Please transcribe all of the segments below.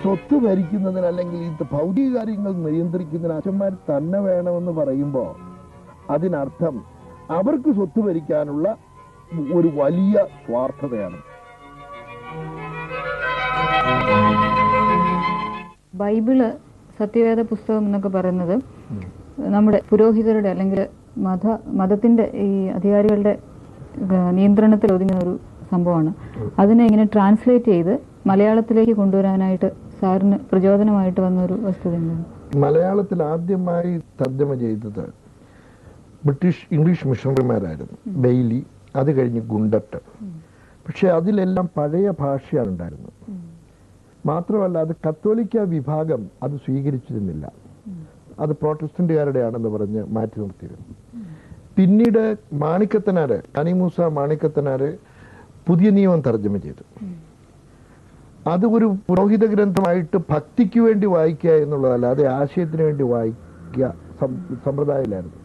സ്വത്ത് ഭരിക്കുന്നതിന് അല്ലെങ്കിൽ ഈ ഭൗതിക കാര്യങ്ങൾ നിയന്ത്രിക്കുന്നതിന് അച്ഛന്മാർ തന്നെ വേണമെന്ന് പറയുമ്പോൾ അതിനർത്ഥം അവർക്ക് സ്വത്ത് ഭരിക്കാനുള്ള ഒരു വലിയ സ്വാർത്ഥതയാണ്. ബൈബിള് സത്യവേദ പുസ്തകം എന്നൊക്കെ പറയുന്നത് നമ്മുടെ പുരോഹിതരുടെ അല്ലെങ്കിൽ മതത്തിന്റെ ഈ അധികാരികളുടെ നിയന്ത്രണത്തിൽ ഒതുങ്ങുന്ന ഒരു സംഭവമാണ്. അതിനെ ഇങ്ങനെ ട്രാൻസ്ലേറ്റ് ചെയ്ത് മലയാളത്തിലേക്ക് കൊണ്ടുവരാനായിട്ട് സാറിന് പ്രചോദനമായിട്ട് വന്നൊരു വസ്തുത എന്താണ്? മലയാളത്തിൽ ആദ്യമായി തർജ്ജമ ചെയ്തത് ഇംഗ്ലീഷ് മിഷണറിമാരായിരുന്നു. ബെയ്ലി, അത് കഴിഞ്ഞ് ഗുണ്ടട്ട്. പക്ഷെ അതിലെല്ലാം പഴയ ഭാഷയാണ് ഉണ്ടായിരുന്നത്. മാത്രമല്ല അത് കത്തോലിക്ക വിഭാഗം അത് സ്വീകരിച്ചിരുന്നില്ല. അത് പ്രോട്ടസ്റ്റന്റുകാരുടെയാണെന്ന് പറഞ്ഞ് മാറ്റി നിർത്തിയിരുന്നു. പിന്നീട് മാണിക്കത്തനാര്, കനിമൂസ മാണിക്കത്തനാര് പുതിയ നിയമം തർജ്ജമ ചെയ്തു. അത് ഒരു പുരോഹിത ഗ്രന്ഥമായിട്ട് ഭക്തിക്ക് വേണ്ടി വായിക്കുക എന്നുള്ളതല്ല, അത് ആശയത്തിന് വേണ്ടി വായിക്കുക സമ്പ്രദായമില്ലായിരുന്നു.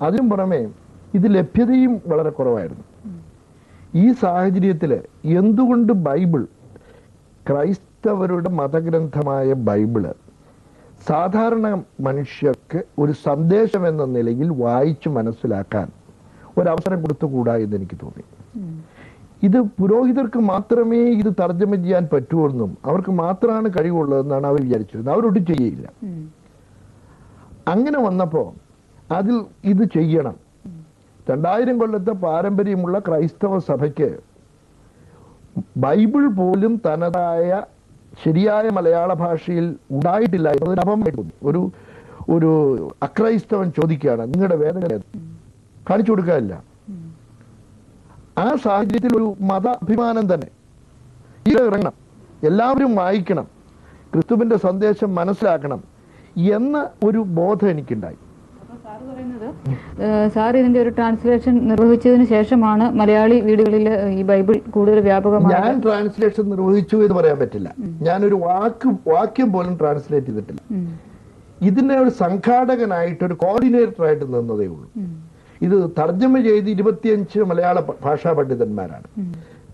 അതിനും പുറമെ ഇത് ലഭ്യതയും വളരെ കുറവായിരുന്നു. ഈ സാഹചര്യത്തിൽ എന്തുകൊണ്ട് ബൈബിൾ, ക്രൈസ്തവരുടെ മതഗ്രന്ഥമായ ബൈബിള് സാധാരണ മനുഷ്യർക്ക് ഒരു സന്ദേശം എന്ന നിലയിൽ വായിച്ചു മനസ്സിലാക്കാൻ ഒരവസരം കൊടുത്തുകൂടാ എന്ന് എനിക്ക് തോന്നി. ഇത് പുരോഹിതർക്ക് മാത്രമേ ഇത് തർജ്ജമ ചെയ്യാൻ പറ്റുമെന്നും അവർക്ക് മാത്രമാണ് കഴിവുള്ളതെന്നാണ് അവർ വിചാരിച്ചിരുന്നത്. അവരൊട്ടും ചെയ്യില്ല. അങ്ങനെ വന്നപ്പോൾ അതിൽ ഇത് ചെയ്യണം. 2000 കൊല്ലത്തെ പാരമ്പര്യമുള്ള ക്രൈസ്തവ സഭയ്ക്ക് ബൈബിൾ പോലും തനതായ ശരിയായ മലയാള ഭാഷയിൽ ഉണ്ടായിട്ടില്ല എന്നതൊരു അപമാനമായി തോന്നി. ഒരു അക്രൈസ്തവൻ ചോദിക്കുകയാണ്, നിങ്ങളുടെ വേദന കാണിച്ചു കൊടുക്കാനില്ല. ആ സാഹചര്യത്തിൽ ഒരു മത അഭിമാനം തന്നെ ഇറങ്ങണം, എല്ലാവരും വായിക്കണം, ക്രിസ്തുവിന്റെ സന്ദേശം മനസ്സിലാക്കണം എന്ന ഒരു ബോധം എനിക്കുണ്ടായി. സാർ ഇതിന്റെ ഒരു ട്രാൻസ്ലേഷൻ നിർവഹിച്ചതിന് ശേഷമാണ് മലയാളി വീടുകളിൽ ഈ ബൈബിൾ കൂടുതൽ വ്യാപകമായി. ഞാൻ ട്രാൻസ്ലേഷൻ നിർവഹിച്ചു എന്ന് പറയാൻ പറ്റില്ല. ഞാനൊരു വാക്യം പോലും ട്രാൻസ്ലേറ്റ് ചെയ്തിട്ടില്ല. ഇതിന്റെ ഒരു സംഘാടകനായിട്ട്, ഒരു കോർഡിനേറ്ററായിട്ട് നിന്നതേ ഉള്ളൂ. ഇത് തർജ്ജമ ചെയ്ത് 25 മലയാള ഭാഷാ പണ്ഡിതന്മാരാണ്.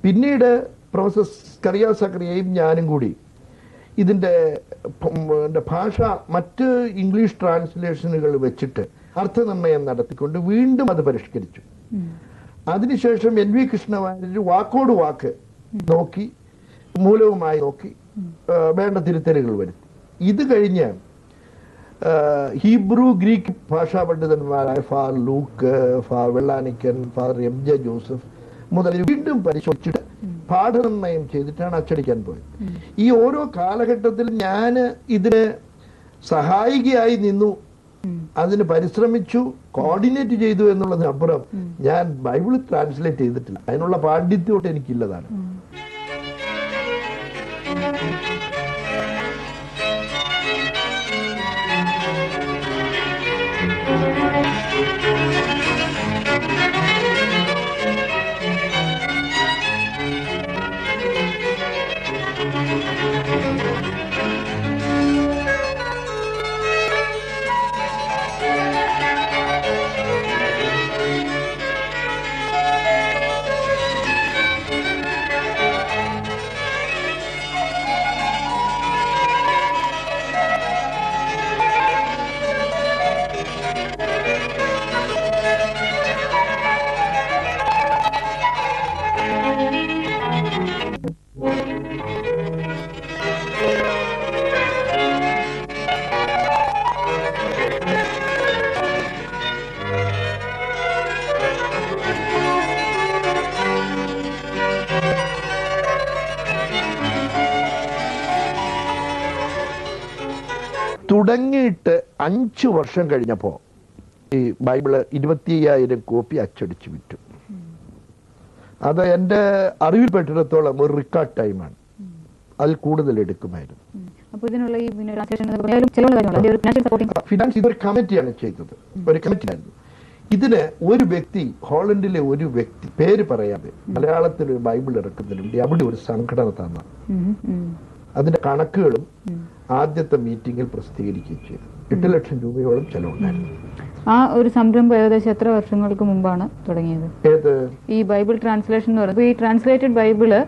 പിന്നീട് പ്രൊഫസർ സ്കറിയ സക്രിയയും ഞാനും കൂടി ഇതിന്റെ ഭാഷ മറ്റ് ഇംഗ്ലീഷ് ട്രാൻസ്ലേഷനുകൾ വെച്ചിട്ട് അർത്ഥനിർണയം നടത്തിക്കൊണ്ട് വീണ്ടും അത് പരിഷ്കരിച്ചു. അതിനുശേഷം NV കൃഷ്ണവാര്യർ വാക്കോട് വാക്ക് നോക്കി, മൂലവുമായി നോക്കി വേണ്ട തിരുത്തലുകൾ വരുത്തി. ഇത് കഴിഞ്ഞ് ഹീബ്രു, ഗ്രീക്ക് ഭാഷാ പണ്ഡിതന്മാരായ father Luke, father Vellanikkan, father MJ Joseph മുതൽ വീണ്ടും പരിശോധിച്ചിട്ട് പാഠനിർണയം ചെയ്തിട്ടാണ് അച്ചടിക്കാൻ പോയത്. ഈ ഓരോ കാലഘട്ടത്തിൽ ഞാൻ ഇതിന് സഹായികയായി നിന്നു, അതിന് പരിശ്രമിച്ചു, കോർഡിനേറ്റ് ചെയ്തു എന്നുള്ളതിനപ്പുറം ഞാൻ ബൈബിൾ ട്രാൻസ്ലേറ്റ് ചെയ്തിട്ടില്ല. അതിനുള്ള പാണ്ഡിത്യോട്ട് എനിക്കില്ലതാണ്. തുടങ്ങിയിട്ട് 5 വർഷം കഴിഞ്ഞപ്പോൾ ഈ ബൈബിള് 25,000 കോപ്പി അച്ചടിച്ച് വിറ്റു. അത് എൻ്റെ അറിവിൽപ്പെട്ടിടത്തോളം ഒരു റെക്കോർഡ് ടൈമാണ്. അതിൽ കൂടുതൽ എടുക്കുമായിരുന്നു. ഫിനാൻസ് ഇതൊരു കമ്മിറ്റിയാണ് ചെയ്തത്. ഒരു കമ്മിറ്റിയായിരുന്നു. ഇതിന് ഒരു വ്യക്തി, ഹോളണ്ടിലെ ഒരു വ്യക്തി, പേര് പറയാതെ മലയാളത്തിൽ ഒരു ബൈബിൾ ഇറക്കുന്നതിന് വേണ്ടി അവിടെ ഒരു സംഘടന തന്ന അതിന്റെ കണക്കുകളും ആദ്യത്തെ മീറ്റിംഗിൽ പ്രസിദ്ധീകരിക്കുകയും ചെയ്തു. 8 ലക്ഷം രൂപയോളം ചെലവുണ്ടായിരുന്നു. ആ ഒരു സംരംഭം ഏകദേശം എത്ര വർഷങ്ങൾക്ക് മുമ്പാണ് തുടങ്ങിയത്? ഏത് ഈ ബൈബിൾ ട്രാൻസ്ലേഷൻ എന്ന് പറയുന്നത്? ഈ ട്രാൻസ്ലേറ്റഡ് ബൈബിള്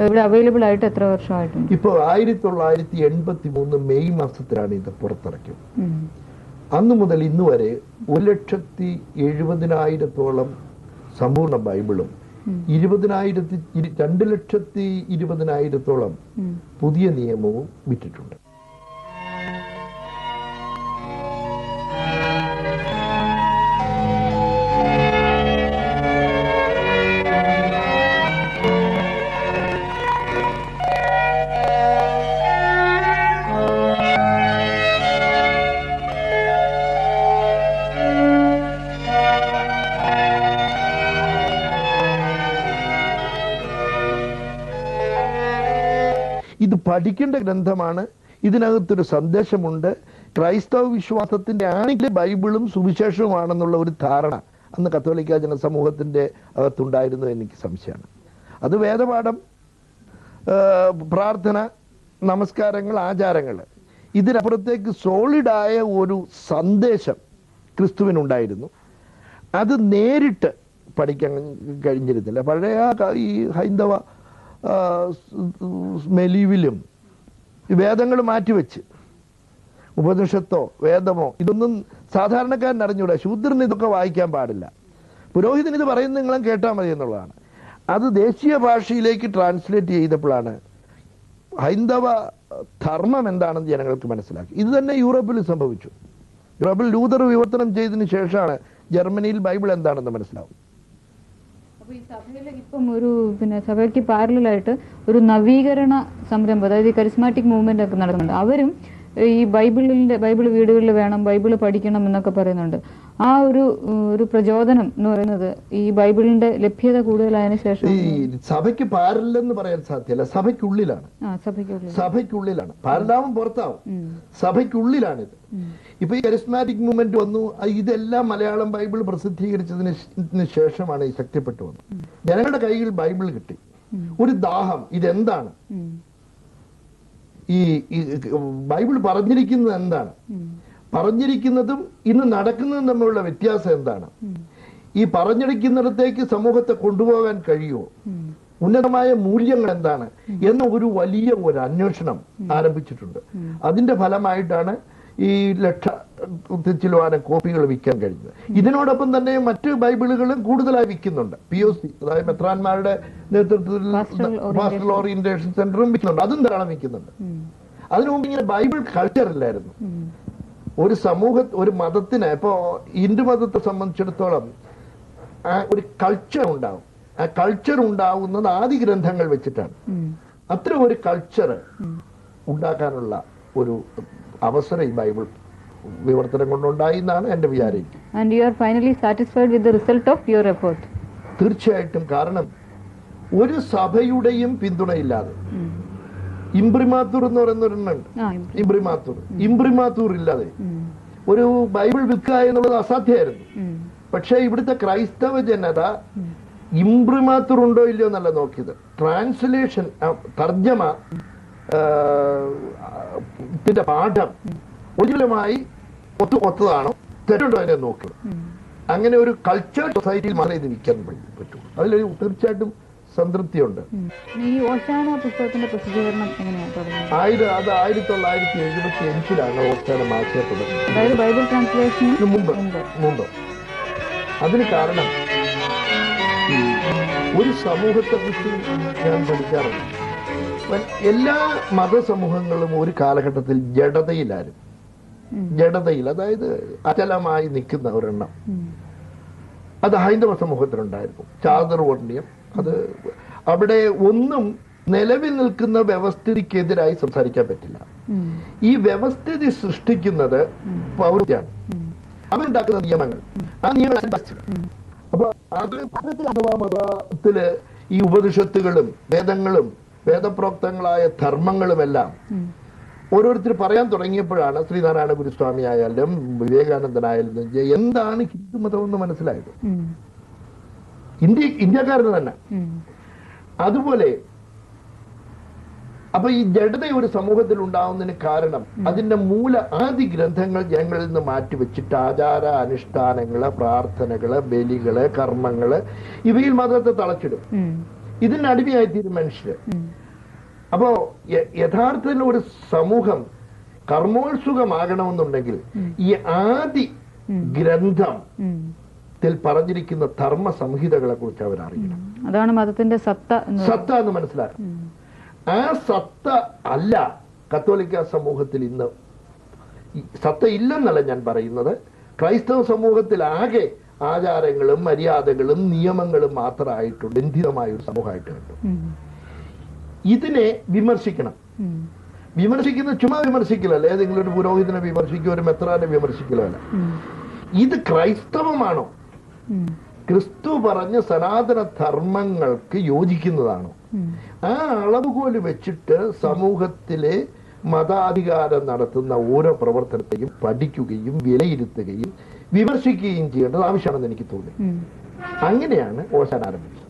ഇവിടെ അവൈലബിൾ ആയിട്ട് എത്ര വർഷമായിട്ടുണ്ട്? ഇപ്പൊ 1983 മെയ് മാസത്തിലാണ് ഇത് പുറത്തിറക്കിയത്. അന്നു മുതൽ ഇന്ന് വരെ 1,70,000-ഓളം സമ്പൂർണ്ണ ബൈബിളും 2,20,000-ഓളം പുതിയ നിയമവും വിറ്റിട്ടുണ്ട്. ഇത് പഠിക്കേണ്ട ഗ്രന്ഥമാണ്. ഇതിനകത്തൊരു സന്ദേശമുണ്ട്. ക്രൈസ്തവ വിശ്വാസത്തിന്റെ ആണെങ്കിൽ ബൈബിളും സുവിശേഷവുമാണെന്നുള്ള ഒരു ധാരണ അന്ന് കത്തോലിക്ക ജനസമൂഹത്തിന്റെ അകത്തുണ്ടായിരുന്നു എനിക്ക് സംശയമാണ്. അത് വേദപാഠം, പ്രാർത്ഥന, നമസ്കാരങ്ങൾ, ആചാരങ്ങൾ, ഇതിനപ്പുറത്തേക്ക് സോളിഡായ ഒരു സന്ദേശം ക്രിസ്തുവിനുണ്ടായിരുന്നു. അത് നേരിട്ട് പഠിക്കാൻ കഴിഞ്ഞിരുന്നില്ല. പഴയ ഈ ഹൈന്ദവ മെലീവിലും വേദങ്ങൾ മാറ്റിവെച്ച് ഉപനിഷത്തോ വേദമോ ഇതൊന്നും സാധാരണക്കാരൻ അറിഞ്ഞൂടാ. ശൂദ്രന് ഇതൊക്കെ വായിക്കാൻ പാടില്ല. പുരോഹിതൻ ഇത് പറയുന്നത് നിങ്ങളും കേട്ടാൽ മതി എന്നുള്ളതാണ്. അത് ദേശീയ ഭാഷയിലേക്ക് ട്രാൻസ്ലേറ്റ് ചെയ്തപ്പോഴാണ് ഹൈന്ദവ ധർമ്മം എന്താണെന്ന് ജനങ്ങൾക്ക് മനസ്സിലാക്കി. ഇത് തന്നെ യൂറോപ്പിൽ സംഭവിച്ചു. യൂറോപ്പിൽ ലൂതർ വിവർത്തനം ചെയ്തതിന് ശേഷമാണ് ജർമ്മനിയിൽ ബൈബിൾ എന്താണെന്ന് മനസ്സിലാവും. ഈ സഭയിൽ ഇപ്പം ഒരു സഭയ്ക്ക് പാരലായിട്ട് ഒരു നവീകരണ സംരംഭം, അതായത് ഈ കരിസ്മാറ്റിക് മൂവ്മെന്റ് ഒക്കെ നടക്കുന്നുണ്ട്. അവരും ഈ ബൈബിൾ വീടുകളിൽ വേണം, ബൈബിൾ പഠിക്കണം എന്നൊക്കെ പറയുന്നുണ്ട്. ആ ഒരു പ്രചോദനം എന്ന് പറയുന്നത് ഈ ബൈബിളിന്റെ ലഭ്യത കൂടുതലായതിനു ശേഷം. ഈ സഭയ്ക്ക് പാരലെന്ന് പറയാൻ സാധ്യമല്ല. സഭയ്ക്കുള്ളിലാണ്. സഭയ്ക്കുള്ളിലാണ്. പാരലാവും പുറത്താവും. സഭയ്ക്കുള്ളിലാണിത്. ഇപ്പൊ ഈ കരിസ്മാറ്റിക് മൂവ്മെന്റ് വന്നു. ഇതെല്ലാം മലയാളം ബൈബിൾ പ്രസിദ്ധീകരിച്ചതിന് ശേഷമാണ് ഈ ശക്തിപ്പെട്ടു വന്നത്. ജനങ്ങളുടെ കയ്യിൽ ബൈബിൾ കിട്ടി. ഒരു ദാഹം, ഇതെന്താണ്, ഈ ബൈബിൾ പറഞ്ഞിരിക്കുന്നത് എന്താണ്, പറഞ്ഞിരിക്കുന്നതും ഇന്ന് നടക്കുന്നതും തമ്മിലുള്ള വ്യത്യാസം എന്താണ്, ഈ പറഞ്ഞിരിക്കുന്നിടത്തേക്ക് സമൂഹത്തെ കൊണ്ടുപോകാൻ കഴിയുമോ, ഉന്നതമായ മൂല്യങ്ങൾ എന്താണ് എന്ന ഒരു വലിയ ഒരു അന്വേഷണം ആരംഭിച്ചിട്ടുണ്ട്. അതിന്റെ ഫലമായിട്ടാണ് ഈ ലക്ഷത്തിലുവാനം കോപ്പികൾ വിൽക്കാൻ കഴിഞ്ഞത്. ഇതിനോടൊപ്പം തന്നെ മറ്റ് ബൈബിളുകളും കൂടുതലായി വിൽക്കുന്നുണ്ട്. POC, അതായത് മെത്രാന്മാരുടെ നേതൃത്വത്തിൽ പാസ്റ്ററൽ ഓറിയന്റേഷൻ സെന്ററും വിൽക്കുന്നുണ്ട്. അതും ധാരാളം വിൽക്കുന്നുണ്ട്. അതിനു മുമ്പ് ഇങ്ങനെ ബൈബിൾ കൾച്ചർ ഇല്ലായിരുന്നു. ഒരു ഒരു മതത്തിന്, ഇപ്പോ ഹിന്ദു മതത്തെ സംബന്ധിച്ചിടത്തോളം ഒരു കൾച്ചർ ഉണ്ടാവും. ആ കൾച്ചർ ഉണ്ടാവുന്നത് ആദി ഗ്രന്ഥങ്ങൾ വെച്ചിട്ടാണ്. അത്ര ഒരു കൾച്ചർ ഉണ്ടാക്കാനുള്ള ഒരു അവസരം ഈ ബൈബിൾ വിവർത്തനം കൊണ്ടുണ്ടായി എന്നാണ് എന്റെ വിചാരം. And you are finally satisfied with the result of your effort? തീർച്ചയായിട്ടും. കാരണം ഒരു സഭയുടെയും പിന്തുണയില്ലാതെ, ഇംബ്രിമാത്തൂർ എന്ന് പറയുന്ന ഒരെണ്ണുണ്ട്, ഇംബ്രിമാത്തൂർ ഇല്ലാതെ ഒരു ബൈബിൾ വിൽക്കുക എന്നുള്ളത് അസാധ്യമായിരുന്നു. പക്ഷെ ഇവിടുത്തെ ക്രൈസ്തവ ജനത ഇംബ്രിമാത്തൂർ ഉണ്ടോ ഇല്ലയോ എന്നല്ല നോക്കിയത്. ട്രാൻസ്ലേഷൻ, തർജ്ജമ, ഇതിന്റെ പാഠം ഒരിക്കലുമായി ഒത്തതാണോ തെറ്റുണ്ടോ അതിനെ നോക്കുക. അങ്ങനെ ഒരു കൾച്ചർ സൊസൈറ്റിയിൽ മാത്രമേ ഇത് വിൽക്കാൻ പറ്റുള്ളൂ. അതിലൊരു തീർച്ചയായിട്ടും സംതൃപ്തിയുണ്ട്. ഈ ഓശാന പുസ്തകത്തിന്റെ പ്രസിദ്ധീകരണം എങ്ങനെയാണ് തുടങ്ങിയത്? അത് 1975 ഓശാന മാസിക തുടങ്ങി. അതായത് ബൈബിൾ ട്രാൻസ്ലേഷന് മുമ്പ്. അതിന് കാരണം ഒരു സമൂഹത്തെ കുറിച്ച് ഞാൻ പഠിക്കാറുണ്ട്. എല്ലാ മതസമൂഹങ്ങളും ഒരു കാലഘട്ടത്തിൽ ജഡതയിൽ, അതായത് അചലമായി നിൽക്കുന്ന ഒരെണ്ണം, അത് ഹൈന്ദവ സമൂഹത്തിലുണ്ടായിരുന്നു. ചാതുർവർണ്ണ്യം. അത് അവിടെ ഒന്നും നിലവിൽ നിൽക്കുന്ന വ്യവസ്ഥിതിക്കെതിരായി സംസാരിക്കാൻ പറ്റില്ല. ഈ വ്യവസ്ഥിതി സൃഷ്ടിക്കുന്നത് പൗരത്വമാണ്. അവരുണ്ടാക്കുന്ന നിയമങ്ങൾ, ആ നിയമങ്ങൾ അപ്പൊ അത് അഥവാ മതത്തില് ഈ ഉപനിഷത്തുകളും വേദങ്ങളും വേദപ്രോക്തങ്ങളായ ധർമ്മങ്ങളുമെല്ലാം ഓരോരുത്തർ പറയാൻ തുടങ്ങിയപ്പോഴാണ് ശ്രീനാരായണ ഗുരുസ്വാമി ആയാലും വിവേകാനന്ദനായാലും എന്താണ് ഹിന്ദുമതം എന്ന് മനസ്സിലായത്. ഇന്ത്യക്കാരന് തന്നെ. അതുപോലെ അപ്പൊ ഈ ജഡത ഒരു സമൂഹത്തിൽ ഉണ്ടാവുന്നതിന് കാരണം അതിന്റെ ആദി ഗ്രന്ഥങ്ങൾ ജനങ്ങളിൽ നിന്ന് മാറ്റിവെച്ചിട്ട് ആചാര അനുഷ്ഠാനങ്ങള്, പ്രാർത്ഥനകള്, ബലികള്, കർമ്മങ്ങള് ഇവയിൽ മതത്തെ തളച്ചിടും. ഇതിന് അടിമയായിത്തീരും മനുഷ്യര്. അപ്പോ യഥാർത്ഥത്തിൽ ഒരു സമൂഹം കർമ്മോത്സുകമാകണമെന്നുണ്ടെങ്കിൽ ഈ ആദി ഗ്രന്ഥത്തിൽ പറഞ്ഞിരിക്കുന്ന ധർമ്മ സംഹിതകളെ കുറിച്ച് അവരറിയണം. അതാണ് മതത്തിന്റെ സത്ത എന്ന് മനസ്സിലാക്കും. ആ സത്ത അല്ല കത്തോലിക്ക സമൂഹത്തിൽ ഇന്ന്. സത്ത ഇല്ലെന്നല്ല ഞാൻ പറയുന്നത്. ക്രൈസ്തവ സമൂഹത്തിൽ ആകെ ആചാരങ്ങളും മര്യാദകളും നിയമങ്ങളും മാത്രമായിട്ട് ബന്ധിതമായ ഒരു സമൂഹമായിട്ട് കണ്ടു. ഇതിനെ വിമർശിക്കണം. വിമർശിക്കുന്നത് ചുമ്മാ വിമർശിക്കലല്ല, ഏതെങ്കിലും ഒരു പുരോഹിതനെ വിമർശിക്കുക, ഒരു മെത്രാനെ വിമർശിക്കലോ അല്ല. ഇത് ക്രൈസ്തവമാണോ? ക്രിസ്തു പറഞ്ഞ സനാതന ധർമ്മങ്ങൾക്ക് യോജിക്കുന്നതാണോ? ആ അളവുകോല് വെച്ചിട്ട് സമൂഹത്തിലെ മതാധികാരം നടത്തുന്ന ഓരോ പ്രവർത്തനത്തെയും പഠിക്കുകയും വിലയിരുത്തുകയും വിമർശിക്കുകയും ചെയ്യേണ്ടത് ആവശ്യമാണെന്ന് എനിക്ക് തോന്നി. അങ്ങനെയാണ് ഓശാൻ ആരംഭിച്ചത്.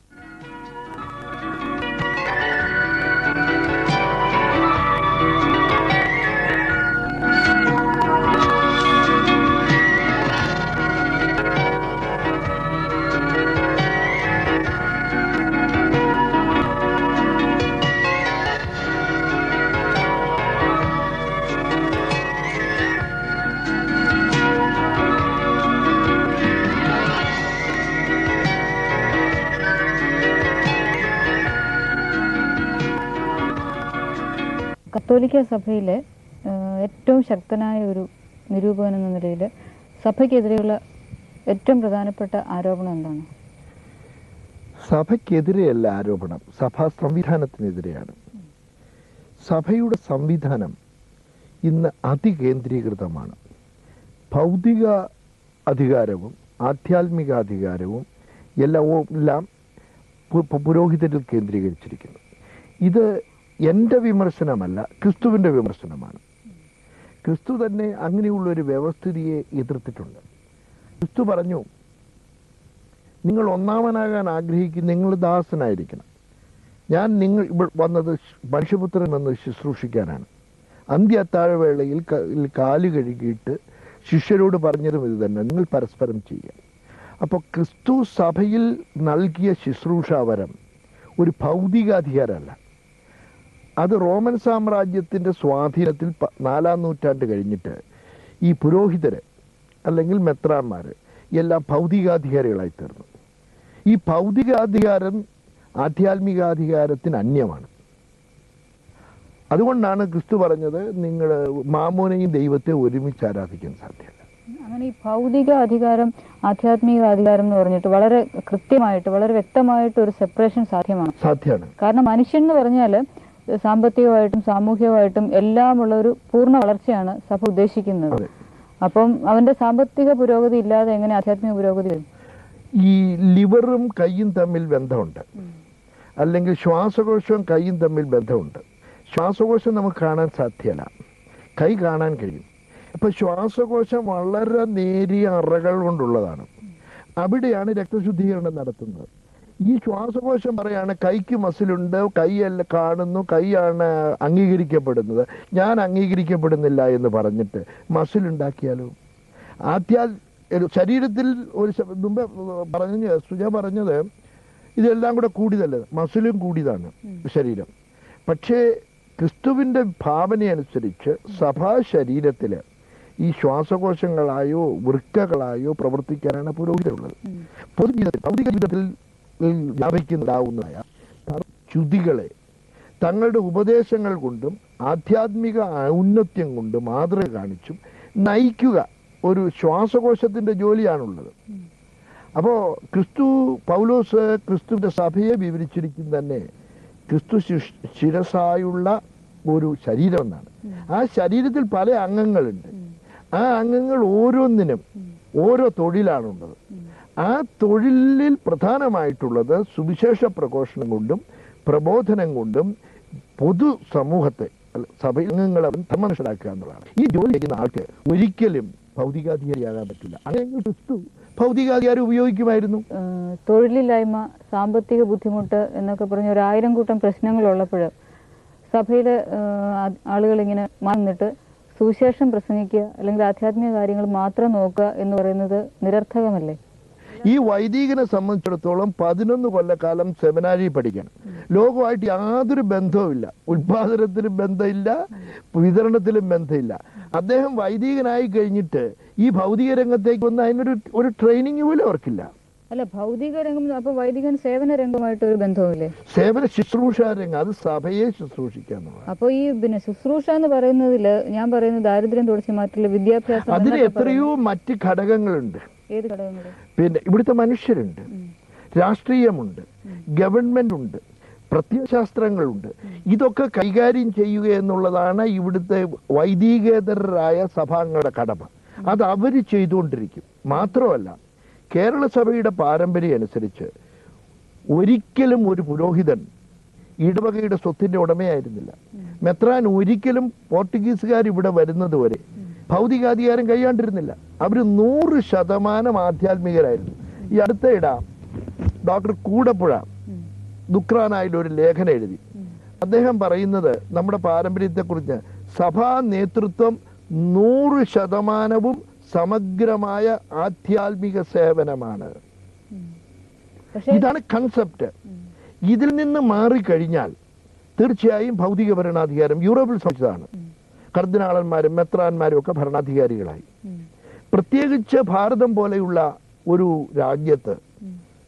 കത്തോലിക്ക സഭയിലെ ഏറ്റവും ശക്തനായ ഒരു നിരൂപകൻ എന്ന നിലയിൽ സഭയ്ക്കെതിരെയുള്ള ഏറ്റവും പ്രധാനപ്പെട്ട ആരോപണം എന്താണ്? സഭയ്ക്കെതിരെയല്ല ആരോപണം, സഭാ സംവിധാനത്തിനെതിരെയാണ്. സഭയുടെ സംവിധാനം ഇന്ന് അതികേന്ദ്രീകൃതമാണ്. ഭൗതിക അധികാരവും ആധ്യാത്മിക അധികാരവും എല്ലാം പുരോഹിതരിൽ കേന്ദ്രീകരിച്ചിരിക്കുന്നു. ഇത് എൻ്റെ വിമർശനമല്ല, ക്രിസ്തുവിൻ്റെ വിമർശനമാണ്. ക്രിസ്തു തന്നെ അങ്ങനെയുള്ളൊരു വ്യവസ്ഥിതിയെ എതിർത്തിട്ടുണ്ട്. ക്രിസ്തു പറഞ്ഞു, നിങ്ങൾ ഒന്നാമനാകാൻ ആഗ്രഹിക്കുന്ന നിങ്ങൾ ദാസനായിരിക്കണം. നിങ്ങൾ വന്നത് മനുഷ്യപുത്രൻ വന്ന് ശുശ്രൂഷിക്കാനാണ്. അന്ത്യ അത്താഴവേളയിൽ കാല് കഴുകിയിട്ട് ശിഷ്യരോട് പറഞ്ഞതും ഇത് തന്നെ, നിങ്ങൾ പരസ്പരം ചെയ്യുക. അപ്പോൾ ക്രിസ്തു സഭയിൽ നൽകിയ ശുശ്രൂഷാവരം ഒരു ഭൗതികാധികാരമല്ല. അത് റോമൻ സാമ്രാജ്യത്തിൻ്റെ സ്വാധീനത്തിൽ 4-ാം നൂറ്റാണ്ട് കഴിഞ്ഞിട്ട് ഈ പുരോഹിതര് അല്ലെങ്കിൽ മെത്രാന്മാര് എല്ലാം ഭൗതികാധികാരികളായി തീർന്നു. ഈ ഭൗതികാധികാരം ആധ്യാത്മികാധികാരത്തിന് അന്യമാണ്. അതുകൊണ്ടാണ് ക്രിസ്തു പറഞ്ഞത്, നിങ്ങൾ മാമോനെയും ദൈവത്തെ ഒരുമിച്ച് ആരാധിക്കാൻ സാധ്യമല്ല. അങ്ങനെ ഈ ഭൗതിക അധികാരം ആധ്യാത്മിക അധികാരം എന്ന് പറഞ്ഞിട്ട് വളരെ കൃത്യമായിട്ട് വളരെ വ്യക്തമായിട്ട് ഒരു സെപ്പറേഷൻ സാധ്യമാണ്. കാരണം മനുഷ്യൻ എന്ന് പറഞ്ഞാൽ സാമ്പത്തികമായിട്ടും സാമൂഹികമായിട്ടും എല്ലാമുള്ള ഒരു പൂർണ്ണ വളർച്ചയാണ് സഭ ഉദ്ദേശിക്കുന്നത്. അപ്പം അവന്റെ സാമ്പത്തിക പുരോഗതി ഇല്ലാതെ എങ്ങനെ ആധ്യാത്മിക പുരോഗതി വരും? ഈ ലിവറും കൈയും തമ്മിൽ ബന്ധമുണ്ട്, അല്ലെങ്കിൽ ശ്വാസകോശവും കൈയും തമ്മിൽ ബന്ധമുണ്ട്. ശ്വാസകോശം നമുക്ക് കാണാൻ സാധ്യമല്ല, കൈ കാണാൻ കഴിയും. അപ്പൊ ശ്വാസകോശം വളരെ നേരിയ അറകൾ കൊണ്ടുള്ളതാണ്. അവിടെയാണ് രക്തശുദ്ധീകരണം നടത്തുന്നത്. ഈ ശ്വാസകോശം പറയാണ് കൈക്ക് മസിലുണ്ട്, കൈയല്ല കാണുന്നു, കൈയാണ് അംഗീകരിക്കപ്പെടുന്നത്, ഞാൻ അംഗീകരിക്കപ്പെടുന്നില്ല എന്ന് പറഞ്ഞിട്ട് മസിലുണ്ടാക്കിയാലോ? ശരീരത്തിൽ ഒരു മുമ്പ് സുജ പറഞ്ഞത് ഇതെല്ലാം കൂടെ കൂടിയതല്ല, മസിലും കൂടിയതാണ് ശരീരം. പക്ഷേ ക്രിസ്തുവിന്റെ ഭാവനയനുസരിച്ച് സഭാ ശരീരത്തില് ഈ ശ്വാസകോശങ്ങളായോ വൃക്കകളായോ പ്രവർത്തിക്കാനാണ് പുരോഹിതരുള്ളത്. പൊതുജീവിതത്തിൽ ഭൗതിക ജീവിതത്തിൽ വ്യാപിക്കുന്നുണ്ടാവുന്നതായ ചുതികളെ തങ്ങളുടെ ഉപദേശങ്ങൾ കൊണ്ടും ആധ്യാത്മിക ഔന്നത്യം കൊണ്ടും മാതൃക കാണിച്ചും നയിക്കുക ഒരു ശ്വാസകോശത്തിന്റെ ജോലിയാണുള്ളത്. അപ്പോ പൗലോസ് ക്രിസ്തുവിന്റെ സഭയെ വിവരിച്ചിരിക്കുന്നത് തന്നെ ക്രിസ്തു ശിരസായുള്ള ഒരു ശരീരം എന്നാണ്. ആ ശരീരത്തിൽ പല അംഗങ്ങളുണ്ട്. ആ അംഗങ്ങൾ ഓരോന്നിനും ഓരോ തൊഴിലാണുള്ളത്. ആ തൊഴിലിൽ പ്രധാനമായിട്ടുള്ളത് സുവിശേഷ പ്രഘോഷണം കൊണ്ടും പ്രബോധനം കൊണ്ടും പൊതു സമൂഹത്തെ സഭയിൽ അംഗങ്ങളെ ധർമ്മനിഷ്ഠരാക്കുക എന്നുള്ളതാണ്. ഈ ജോലി ചെയ്യുന്ന ആൾക്ക് ഒരിക്കലും ഭൗതികാധികാരിയാകാൻ പറ്റില്ല. അങ്ങനെ ക്രിസ്തു ഭൗതികാധികാരം ഉപയോഗിക്കുമായിരുന്നു. തൊഴിലില്ലായ്മ, സാമ്പത്തിക ബുദ്ധിമുട്ട് എന്നൊക്കെ പറഞ്ഞ 1000 കൂട്ടം പ്രശ്നങ്ങളുള്ളപ്പോൾ സഭയിലെ ആളുകൾ ഇങ്ങനെ വന്നിട്ട് സുവിശേഷം പ്രസംഗിക്കുക അല്ലെങ്കിൽ ആധ്യാത്മിക കാര്യങ്ങൾ മാത്രം നോക്കുക എന്ന് പറയുന്നത് നിരർത്ഥകമല്ലേ? ഈ വൈദികനെ സംബന്ധിച്ചിടത്തോളം 11 കൊല്ലക്കാലം സെമിനാരി പഠിക്കണം. ലോകമായിട്ട് യാതൊരു ബന്ധവുമില്ല. ഉത്പാദനത്തിലും ബന്ധമില്ല, വിതരണത്തിലും ബന്ധമില്ല. അദ്ദേഹം വൈദികനായി കഴിഞ്ഞിട്ട് ഈ ഭൗതിക രംഗത്തേക്ക് വന്ന് അതിനൊരു ട്രെയിനിങ് പോലും അവർക്കില്ല. അല്ല, ഭൗതിക രംഗം അപ്പൊ വൈദികൻ സേവന രംഗമായിട്ട് ഒരു ബന്ധവുമില്ലേ? സേവന ശുശ്രൂഷ രംഗം, അത് സഭയെ ശുശ്രൂഷിക്കാന്ന്. അപ്പൊ ഈ ശുശ്രൂഷ എന്ന് പറയുന്നതില് ഞാൻ പറയുന്നത് ദാരിദ്ര്യം തുടച്ചു മാറ്റില്ല, വിദ്യാഭ്യാസം, അതിന് എത്രയോ മറ്റ് ഘടകങ്ങളുണ്ട്. ഏത് ഘടകങ്ങൾ? പിന്നെ ഇവിടുത്തെ മനുഷ്യരുണ്ട്, രാഷ്ട്രീയമുണ്ട്, ഗവൺമെന്റ് ഉണ്ട്, പ്രത്യയശാസ്ത്രങ്ങളുണ്ട്. ഇതൊക്കെ കൈകാര്യം ചെയ്യുക എന്നുള്ളതാണ് ഇവിടുത്തെ വൈദികേതരരായ സഭാംഗങ്ങളുടെ കടമ. അത് അവർ ചെയ്തുകൊണ്ടിരിക്കും. മാത്രമല്ല, കേരള സഭയുടെ പാരമ്പര്യം അനുസരിച്ച് ഒരിക്കലും ഒരു പുരോഹിതൻ ഇടവകയുടെ സ്വത്തിന്റെ ഉടമയായിരുന്നില്ല. മെത്രാൻ ഒരിക്കലും പോർട്ടുഗീസുകാർ ഇവിടെ വരുന്നത് വരെ ഭൗതികാധികാരം കൈയാണ്ടിരുന്നില്ല. അവർ 100% ആധ്യാത്മികരായിരുന്നു. ഈ അടുത്തയിടാം ഡോക്ടർ കൂടപ്പുഴ ദുക്രാനായിൽ ഒരു ലേഖനം എഴുതി. അദ്ദേഹം പറയുന്നത് നമ്മുടെ പാരമ്പര്യത്തെക്കുറിച്ച് സഭാ നേതൃത്വം 100% സമഗ്രമായ ആധ്യാത്മിക സേവനമാണ്. ഇതാണ് കൺസെപ്റ്റ്. ഇതിൽ നിന്ന് മാറിക്കഴിഞ്ഞാൽ തീർച്ചയായും ഭൗതിക ഭരണാധികാരം യൂറോപ്പിൽ സംബന്ധിച്ചതാണ്. കർദിനാളന്മാരും മെത്രാന്മാരും ഒക്കെ ഭരണാധികാരികളായി. പ്രത്യേകിച്ച് ഭാരതം പോലെയുള്ള ഒരു രാജ്യത്ത്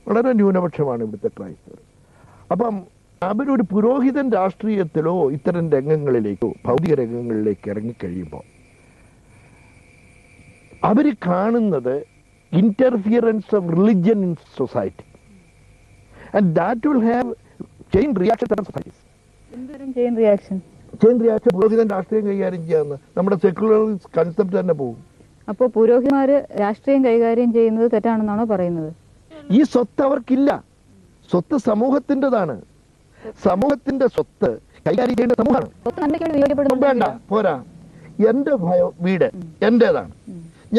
വളരെ ന്യൂനപക്ഷമാണ് ഇവിടുത്തെ ക്രൈസ്തവർ. അപ്പം അവരൊരു പുരോഹിതൻ രാഷ്ട്രീയത്തിലോ ഇത്തരം രംഗങ്ങളിലേക്കോ ഭൗതിക രംഗങ്ങളിലേക്ക് ഇറങ്ങിക്കഴിയുമ്പോൾ അവർ കാണുന്നത് interference of religion in society, and that will have chain reaction. Chain reaction പുരോഹിതൻ രാഷ്ട്രീയം കൈകാര്യം ചെയ്യാന്ന് നമ്മുടെ സെക്യുലർ കൺസെപ്റ്റ് തന്നെ പോകും. അപ്പോൾ പുരോഹിതന്മാര് രാഷ്ട്രീയം കൈകാര്യം ചെയ്യുന്നത് തെറ്റാണെന്നാണോ പറയുന്നത്? ഈ സ്വത്ത് അവർക്കില്ല. സ്വത്ത് സമൂഹത്തിൻ്റെതാണ്. സമൂഹത്തിന്റെ സ്വത്ത് കൈകാര്യം ചെയ്യേണ്ട സമൂഹമാണ്. വേണ്ട, പോരാ. എന്റെ വീട് എന്റേതാണ്.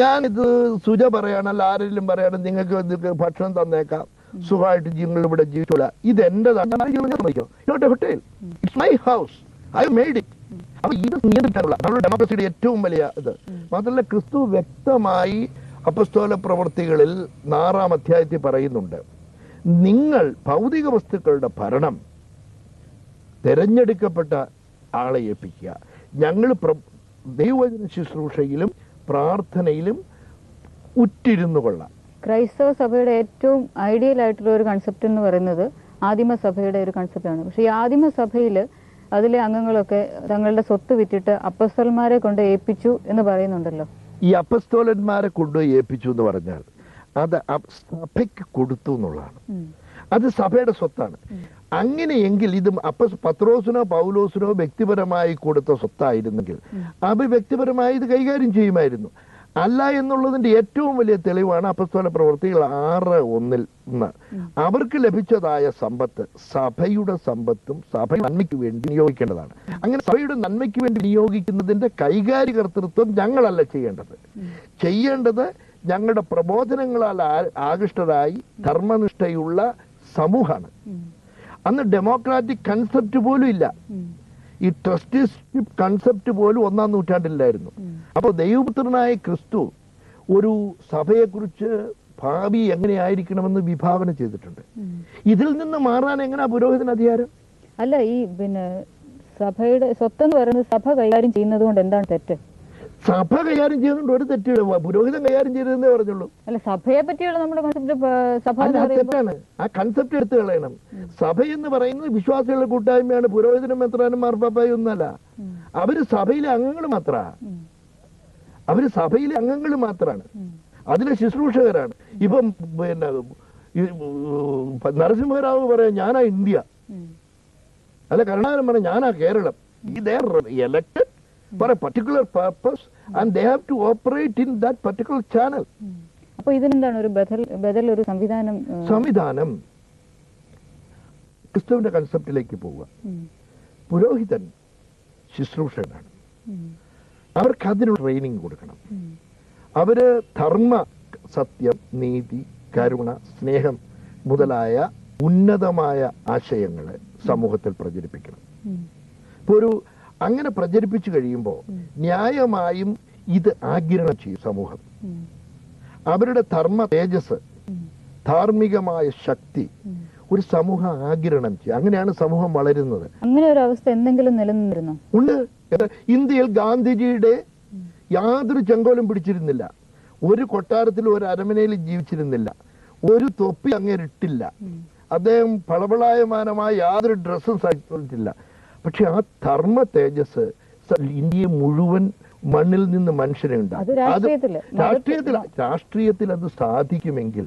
ഞാനിത് സുജ പറയാണല്ല, ആരെങ്കിലും പറയണം നിങ്ങൾക്ക് ഭക്ഷണം തന്നേക്കാം, സുഖമായിട്ട് നിങ്ങൾ ഇവിടെ ജീവിച്ചോളാം, ഇത് എന്റേതാണ്. Hotel, it's my house, I made it. അപ്പൊ ഇത് നിയന്ത്രിക്കാനുള്ള നമ്മുടെ ഡെമോക്രസിയുടെ ഏറ്റവും വലിയ ഇത്. മാത്രമല്ല, ക്രിസ്തു വ്യക്തമായി അപ്പസ്തോല പ്രവൃത്തികളിൽ 6-ാം അധ്യായത്തിൽ പറയുന്നുണ്ട്, നിങ്ങൾ ഭൗതിക വസ്തുക്കളുടെ ഭരണം തെരഞ്ഞെടുക്കപ്പെട്ട ആളെ ഏൽപ്പിക്കുക. ഞങ്ങൾ ദൈവവചന ശുശ്രൂഷയിലും പ്രാർത്ഥനയിലും ഉറ്റിരുന്നു കൊള്ളാം. ക്രൈസ്തവ സഭയുടെ ഏറ്റവും ഐഡിയൽ ആയിട്ടുള്ള ഒരു കൺസെപ്റ്റ് എന്ന് പറയുന്നത് ആദിമസഭയുടെ ഒരു കൺസെപ്റ്റാണ്. പക്ഷെ ഈ ആദിമസഭയിൽ അതിലെ അംഗങ്ങളൊക്കെ തങ്ങളുടെ സ്വത്ത് വിറ്റിട്ട് അപ്പസ്തോലന്മാരെ കൊണ്ട് ഏൽപ്പിച്ചു എന്ന് പറയുന്നുണ്ടല്ലോ. ഈ അപ്പസ്തോലന്മാരെ കൊണ്ടുപോയി ഏൽപ്പിച്ചു എന്ന് പറഞ്ഞാൽ അത് സഭയ്ക്ക് കൊടുത്തു എന്നുള്ളതാണ്. അത് സഭയുടെ സ്വത്താണ്. അങ്ങനെയെങ്കിൽ ഇത് പത്രോസിനോ പൗലോസിനോ വ്യക്തിപരമായി കൊടുത്ത സ്വത്തായിരുന്നെങ്കിൽ അവർ വ്യക്തിപരമായി ഇത് കൈകാര്യം ചെയ്യുമായിരുന്നു. അല്ല എന്നുള്ളതിന്റെ ഏറ്റവും വലിയ തെളിവാണ് അപ്പസ്തോല പ്രവൃത്തികൾ 6:1. അവർക്ക് ലഭിച്ചതായ സമ്പത്ത് സഭയുടെ സമ്പത്തും സഭ നന്മയ്ക്ക് വേണ്ടി വിനിയോഗിക്കേണ്ടതാണ്. അങ്ങനെ സഭയുടെ നന്മയ്ക്ക് വേണ്ടി വിനിയോഗിക്കുന്നതിന്റെ കൈകാര്യകർത്തൃത്വം ഞങ്ങളല്ല ചെയ്യേണ്ടത് ഞങ്ങളുടെ പ്രബോധനങ്ങളാൽ ആകൃഷ്ടരായി ധർമ്മനിഷ്ഠയുള്ള സമൂഹമാണ്. അന്ന് ഡെമോക്രാറ്റിക് കൺസെപ്റ്റ് പോലും ഇല്ല. ഈ ട്രസ്റ്റിഷിപ്പ് കൺസെപ്റ്റ് പോലും 1-ാം നൂറ്റാണ്ടിലായിരുന്നു. അപ്പോൾ ദൈവപുത്രനായ ക്രിസ്തു ഒരു സഭയെക്കുറിച്ച് ഭാവി എങ്ങനെയായിരിക്കണമെന്ന് വിഭാവന ചെയ്തിട്ടുണ്ട്. ഇതിൽ നിന്ന് മാറാൻ എങ്ങനെയാ പുരോഹിതൻ അധികാരം? അല്ല, ഈ സഭയുടെ സ്വത്തെന്ന് പറയുന്നത് സഭ കൈകാര്യം ചെയ്യുന്നത് കൊണ്ട് എന്താണ് തെറ്റ്? സഭ കൈകാര്യം ചെയ്യുന്നുണ്ട്, ഒരു തെറ്റില്ല. പുരോഹിതൻ കൈകാര്യം ചെയ്തതെന്നേ പറഞ്ഞുള്ളൂ. അല്ല, സഭയെ പറ്റിയുള്ള നമ്മുടെ കൺസെപ്റ്റ് തെറ്റാണ്. ആ കൺസെപ്റ്റ് എടുത്തു കളയണം. സഭ എന്ന് പറയുന്നത് വിശ്വാസികളുടെ കൂട്ടായ്മയാണ്. പുരോഹിതനും മെത്രാനും മാർപ്പാപ്പായും ഒന്നല്ല. അവര് സഭയിലെ അംഗങ്ങൾ മാത്രമാണ്. അതിലെ ശുശ്രൂഷകരാണ്. ഇപ്പം നരസിംഹറാവു പറയാം ഞാനാ ഇന്ത്യ, അല്ല കരുണാകരൻ പറയാം ഞാനാ Keralam. They are elected for a particular purpose and they have to operate in that particular channel. അപ്പോൾ ഇതിനെന്താണ് ഒരു ബദൽ ഒരു സംവിധാനം? ക്രിസ്തുവിന്റെ കൺസെപ്റ്റിലേക്ക് പോവുക. പുരോഹിതൻ ശുശ്രൂഷകനാണ്. അവർക്ക് അതിനുള്ള ട്രെയിനിങ് കൊടുക്കണം. അവര് ധർമ്മ, സത്യം, നീതി, കരുണ, സ്നേഹം മുതലായ ഉന്നതമായ ആശയങ്ങളെ സമൂഹത്തിൽ പ്രചരിപ്പിക്കണം. ഇപ്പൊ അങ്ങനെ പ്രചരിപ്പിച്ചു കഴിയുമ്പോൾ ന്യായമായും ഇത് ആഗിരണം ചെയ്യും സമൂഹം. അവരുടെ ധർമ്മ തേജസ്, ധാർമ്മികമായ ശക്തി ഒരു സമൂഹം ആഗിരണം ചെയ്യും. അങ്ങനെയാണ് സമൂഹം വളരുന്നത്. അങ്ങനെ ഒരു അവസ്ഥ എന്തെങ്കിലും നിലനിന്നിരുന്നോ? ഉണ്ട്. ഇന്ത്യയിൽ ഗാന്ധിജിയുടെ യാതൊരു ചെങ്കോലും പിടിച്ചിരുന്നില്ല, ഒരു കൊട്ടാരത്തിലും ഒരു അരമനയിലും ജീവിച്ചിരുന്നില്ല, ഒരു തൊപ്പി അങ്ങേരിട്ടില്ല, അദ്ദേഹം പളപളായമാനമായ യാതൊരു ഡ്രസ്സും സഹിച്ചിട്ടില്ല. പക്ഷെ ആ ധർമ്മ തേജസ് ഇന്ത്യയെ മുഴുവൻ മണ്ണിൽ നിന്ന് മനുഷ്യനെ ഉണ്ടാകും. രാഷ്ട്രീയത്തിൽ അത് സാധിക്കുമെങ്കിൽ